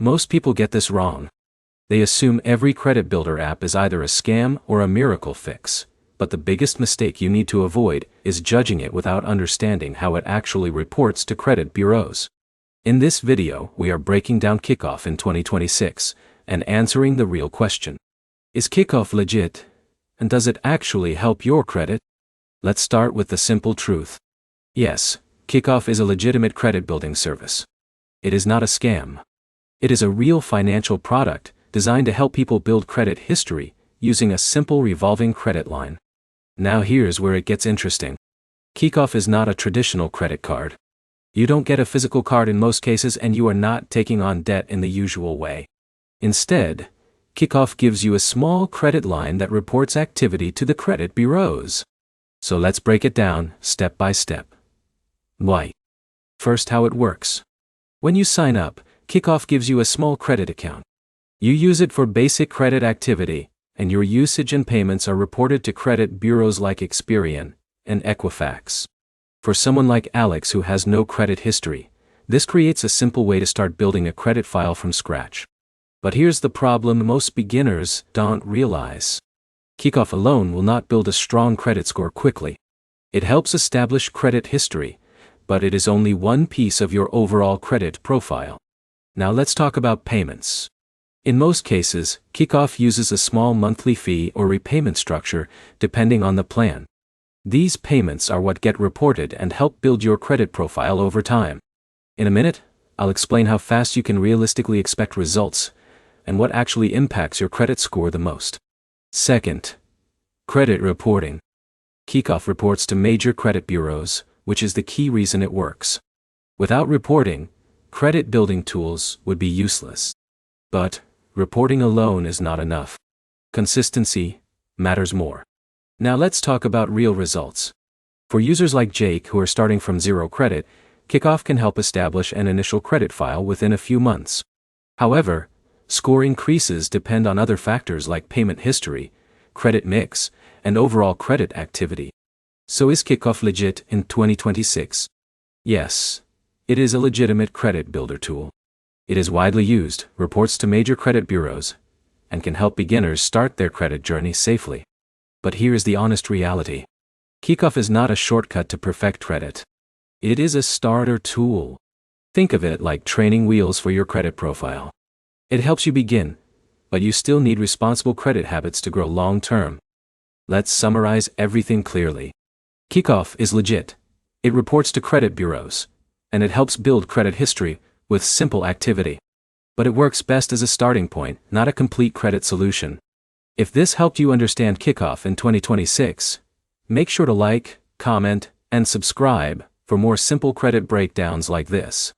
Most people get this wrong. They assume every credit builder app is either a scam or a miracle fix, but the biggest mistake you need to avoid is judging it without understanding how it actually reports to credit bureaus. In this video, we are breaking down Kikoff in 2026 and answering the real question. Is Kikoff legit? And does it actually help your credit? Let's start with the simple truth. Yes, Kikoff is a legitimate credit building service. It is not a scam. It is a real financial product designed to help people build credit history using a simple revolving credit line. Now here's where it gets interesting. Kikoff is not a traditional credit card. You don't get a physical card in most cases, and you are not taking on debt in the usual way. Instead, Kikoff gives you a small credit line that reports activity to the credit bureaus. So let's break it down step by step. Why? First, how it works. When you sign up, Kikoff gives you a small credit account. You use it for basic credit activity, and your usage and payments are reported to credit bureaus like Experian and Equifax. For someone like Alex who has no credit history, this creates a simple way to start building a credit file from scratch. But here's the problem most beginners don't realize. Kikoff alone will not build a strong credit score quickly. It helps establish credit history, but it is only one piece of your overall credit profile. Now let's talk about payments. In most cases, Kikoff uses a small monthly fee or repayment structure depending on the plan. These payments are what get reported and help build your credit profile over time. In a minute, I'll explain how fast you can realistically expect results and what actually impacts your credit score the most. Second, credit reporting. Kikoff reports to major credit bureaus, which is the key reason it works. Without reporting, credit building tools would be useless. But reporting alone is not enough. Consistency matters more. Now let's talk about real results. For users like Jake who are starting from zero credit, Kikoff can help establish an initial credit file within a few months. However, score increases depend on other factors like payment history, credit mix, and overall credit activity. So is Kikoff legit in 2026? Yes, it is a legitimate credit builder tool. It is widely used, reports to major credit bureaus, and can help beginners start their credit journey safely. But here's the honest reality. Kikoff is not a shortcut to perfect credit. It is a starter tool. Think of it like training wheels for your credit profile. It helps you begin, but you still need responsible credit habits to grow long-term. Let's summarize everything clearly. Kikoff is legit. It reports to credit bureaus, and it helps build credit history with simple activity. But it works best as a starting point, not a complete credit solution. If this helped you understand Kikoff in 2026, make sure to like, comment, and subscribe for more simple credit breakdowns like this.